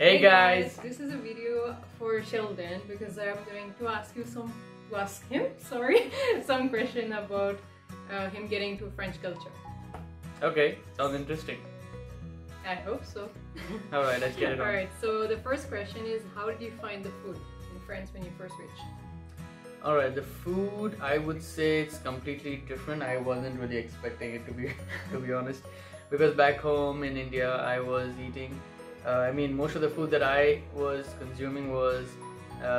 Hey guys! This is a video for Sheldon because I'm going to ask him some question about him getting to French culture. Okay, sounds interesting. I hope so. Alright, let's get it on. Alright, so the first question is, how did you find the food in France when you first reached? Alright, the food, I would say it's completely different. I wasn't really expecting it to be honest, because back home in India I was eating most of the food that I was consuming was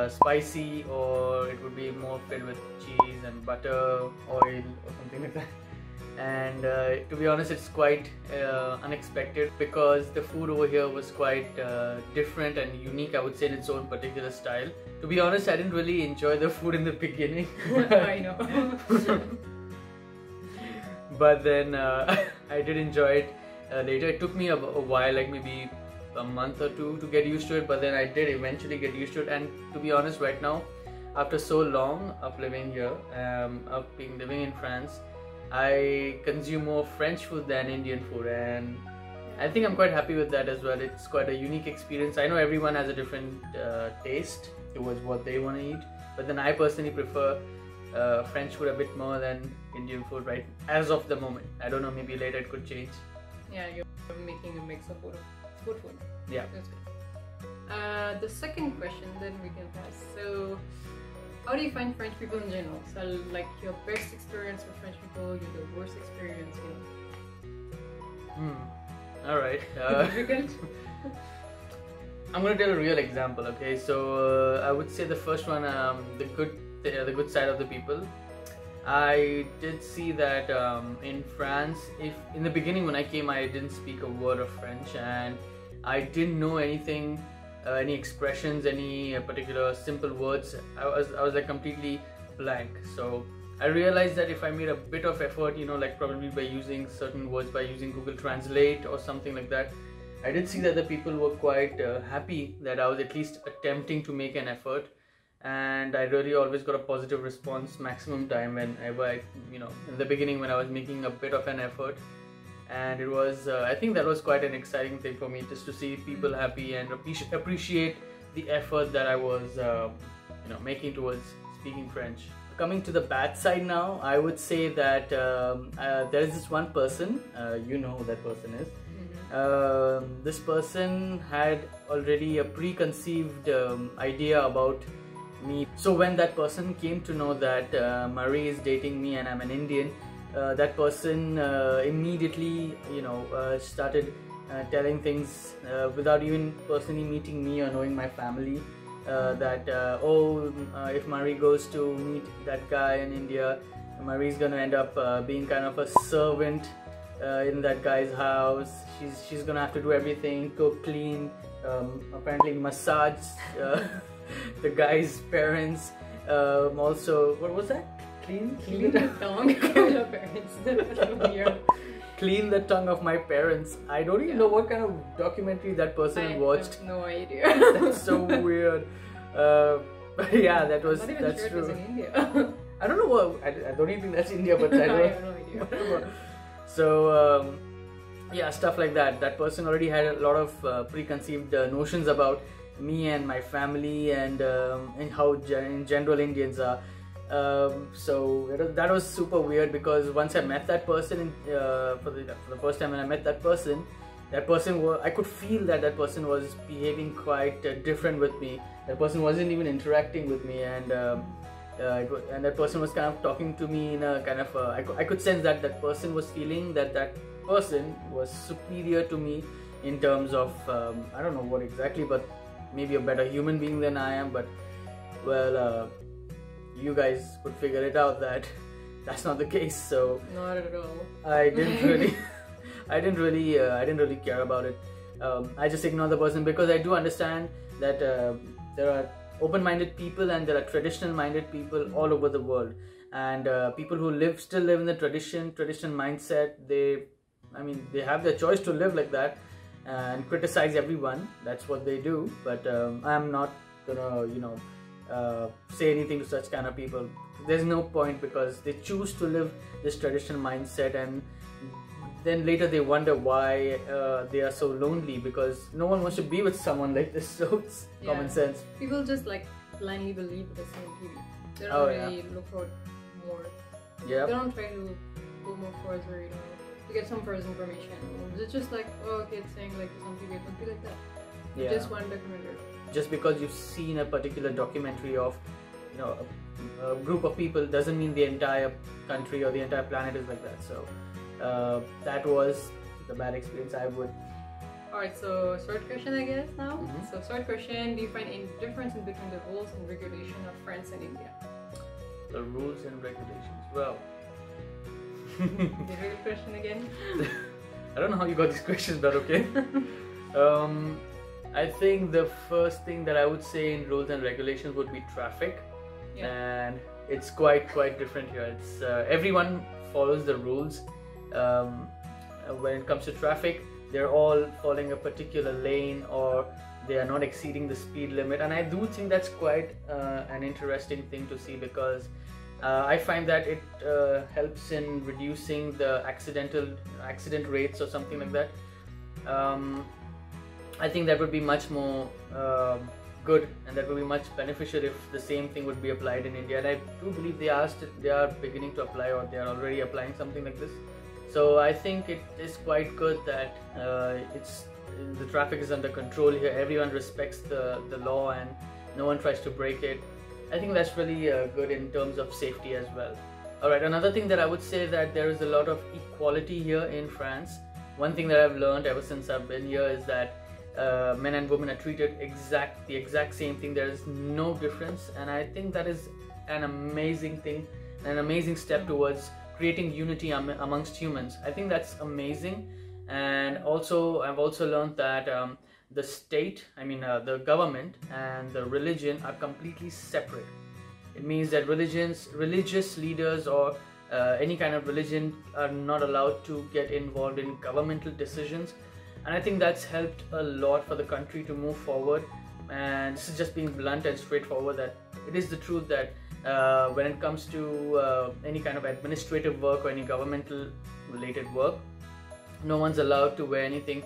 spicy, or it would be more filled with cheese and butter, oil or something like that. And to be honest, it's quite unexpected, because the food over here was quite different and unique, I would say, in its own particular style. To be honest, I didn't really enjoy the food in the beginning. I know. But then I did enjoy it later. It took me a while, like maybe a month or two to get used to it, but then I did eventually get used to it. And to be honest, right now, after so long of living here, living in France, I consume more French food than Indian food, and I think I'm quite happy with that as well. It's quite a unique experience. I know everyone has a different taste towards what they want to eat, but then I personally prefer French food a bit more than Indian food right as of the moment. I don't know, maybe later it could change. Yeah, you're making a mix of food. Yeah. That's good. The second question then we can pass. So, how do you find French people in general? So, like, your best experience with French people, your worst experience, Alright. Difficult? I'm gonna tell a real example, okay? So, I would say the first one, the good side of the people. I did see that in France, if in the beginning when I came, I didn't speak a word of French, and I didn't know anything, any expressions, any particular simple words. I was like completely blank. So I realized that if I made a bit of effort, like probably by using certain words, by using Google Translate or something like that, I did see that the people were quite happy that I was at least attempting to make an effort. And I really always got a positive response maximum time whenever I, in the beginning when I was making a bit of an effort. And it was, I think that was quite an exciting thing for me, just to see people happy and appreciate the effort that I was, making towards speaking French. Coming to the bad side now, I would say that there is this one person, you know who that person is. This person had already a preconceived idea about me. So when that person came to know that Marie is dating me and I'm an Indian, that person immediately, started telling things without even personally meeting me or knowing my family. That if Marie goes to meet that guy in India, Marie's gonna end up being kind of a servant in that guy's house. She's gonna have to do everything, cook, clean, apparently massage the guy's parents. Also, what was that? Clean the tongue of your parents. Clean the tongue of my parents. I don't even know what kind of documentary that person watched. I have no idea. That's so weird. But yeah, that's sure true. It was in India. I don't know what. I don't even think that's India, but I have no idea. So yeah, stuff like that. That person already had a lot of preconceived notions about me and my family, and how in general Indians are. So that was super weird, because once I met that person for the first time, when I met that person I could feel that person was behaving quite different with me. That person wasn't even interacting with me, and that person was kind of talking to me in a kind of I could sense that person was feeling that person was superior to me in terms of I don't know what exactly, but maybe a better human being than I am. But well, you guys could figure it out that that's not the case. So not at all. I didn't really care about it. I just ignored the person, because I do understand that there are open-minded people and there are traditional-minded people all over the world, and people who still live in the tradition mindset. They have their choice to live like that and criticize everyone. That's what they do. But I'm not gonna say anything to such kind of people. There's no point, because they choose to live this traditional mindset, and then later they wonder why they are so lonely, because no one wants to be with someone like this. So it's common sense. People just like blindly believe what they see on TV. They don't really look out more. Yeah. They don't try to go more further, you know, to get some further information. It's just like, oh, okay, it's saying like this on TV, it would be like that. Yeah. Just one documentary. Just because you've seen a particular documentary of, you know, a group of people doesn't mean the entire country or the entire planet is like that. So that was the bad experience I would. Alright, so third question I guess now. So third question, do you find any difference in between the rules and regulation of France and India? The rules and regulations. Well, the real question again. I don't know how you got these questions, but okay. I think the first thing that I would say in rules and regulations would be traffic, and it's quite different here. It's everyone follows the rules. When it comes to traffic, they're all following a particular lane, or they are not exceeding the speed limit, and I do think that's quite an interesting thing to see, because I find that it helps in reducing the accident rates or something like that. I think that would be much more good, and that would be much beneficial if the same thing would be applied in India. And I do believe they are beginning to apply, or they are already applying something like this. So I think it is quite good that the traffic is under control here. Everyone respects the law and no one tries to break it. I think that's really good in terms of safety as well. Alright, another thing that I would say, that there is a lot of equality here in France. One thing that I've learned ever since I've been here is that men and women are treated the exact same thing. There is no difference, and I think that is an amazing thing, an amazing step towards creating unity amongst humans. I think that's amazing. And also I've also learned that the state, the government and the religion are completely separate. It means that religious leaders or any kind of religion are not allowed to get involved in governmental decisions, and I think that's helped a lot for the country to move forward. And this is just being blunt and straightforward, that it is the truth that when it comes to any kind of administrative work or any governmental related work, no one's allowed to wear anything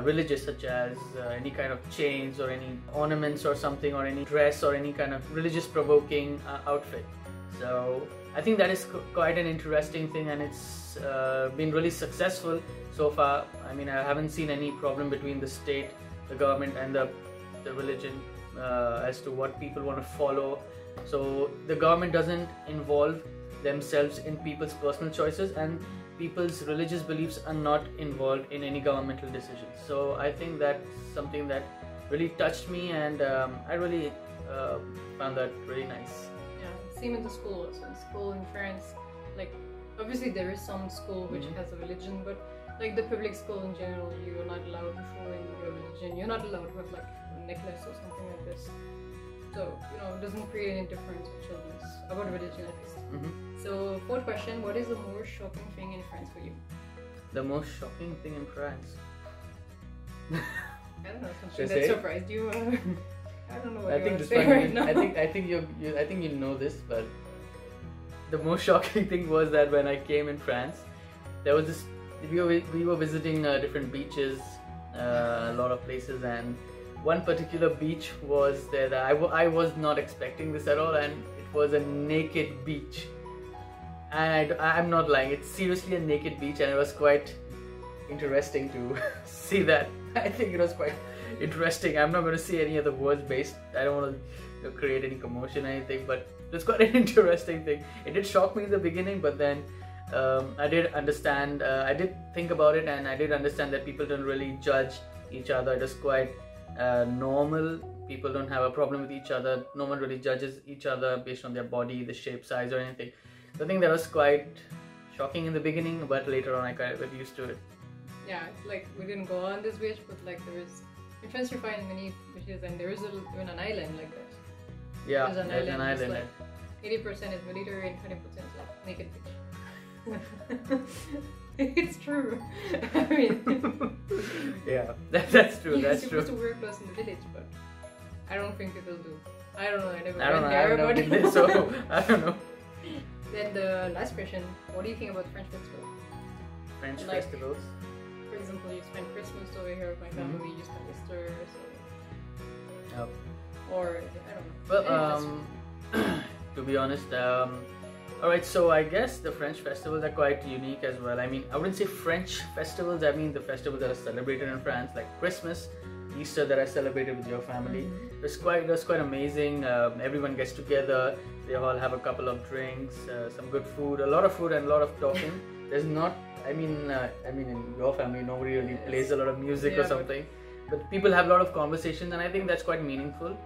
religious, such as any kind of chains or any ornaments or something, or any dress or any kind of religious provoking outfit. So I think that is quite an interesting thing, and it's been really successful so far. I haven't seen any problem between the state, the government and the religion as to what people want to follow. So the government doesn't involve themselves in people's personal choices, and people's religious beliefs are not involved in any governmental decisions. So I think that's something that really touched me, and I really found that really nice. Yeah, same in the school also. In school in France, like obviously there is some school which has a religion, but like the public school in general, you're not allowed to show in your religion. You're not allowed to have like a necklace or something like this. So, it doesn't create any difference with children about religion at least. So, fourth question, what is the most shocking thing in France for you? The most shocking thing in France? I don't know, something that surprised you. I don't know what you want to this say right now. I think you know this, but the most shocking thing was that when I came in France, there was this. We were visiting different beaches, a lot of places, and one particular beach was there that I was not expecting this at all, and it was a naked beach. And I'm not lying, it's seriously a naked beach, and it was quite interesting to see that. I think it was quite interesting. I'm not going to say any other words based, I don't want to create any commotion or anything, but it's quite an interesting thing. It did shock me in the beginning, but then I did understand, I did think about it, and I did understand that people don't really judge each other. It is quite normal. People don't have a problem with each other. No one really judges each other based on their body, the shape, size or anything. So I think that was quite shocking in the beginning, but later on I kind of got used to it. Yeah, like we didn't go on this beach, but like there is, in France you find many beaches, and there is even an island like that. Yeah, there's an island. Like 80% is Mediterranean, 20% is like naked beach. It's true. I mean, yeah, that's true. You're that's supposed true. to wear clothes in the village, but I don't think people do. I don't know. I never I don't know. went there, I've never been there, so I don't know. Then the last question: what do you think about French festival? French Like, festivals. For example, you spend Christmas over here with my family, you spend Easter, so... Or, I don't know. Well, to be honest, alright, so I guess the French festivals are quite unique as well. I mean, I wouldn't say French festivals, I mean the festivals that are celebrated in France, like Christmas, Easter that are celebrated with your family. It was quite amazing. Everyone gets together, they all have a couple of drinks, some good food, a lot of food and a lot of talking. There's not, I mean in your family nobody really plays a lot of music or something, but people have a lot of conversations, and I think that's quite meaningful.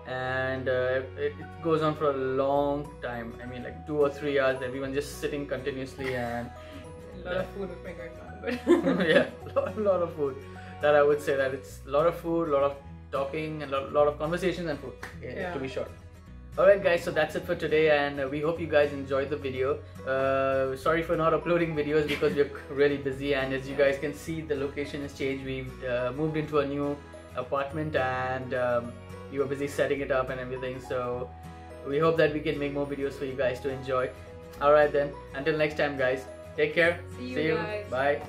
And it goes on for a long time. I mean, like 2 or 3 hours, everyone just sitting continuously, and a lot of food with my grandma, but yeah, a lot of food. That I would say that it's a lot of food, a lot of talking, and a lot of conversations and food, to be short. Alright guys, so that's it for today, and we hope you guys enjoyed the video. Sorry for not uploading videos because we're really busy, and as you guys can see, the location has changed. We've moved into a new apartment, and we were busy setting it up and everything, so we hope that we can make more videos for you guys to enjoy. Alright then, until next time guys, take care. See you guys. Bye.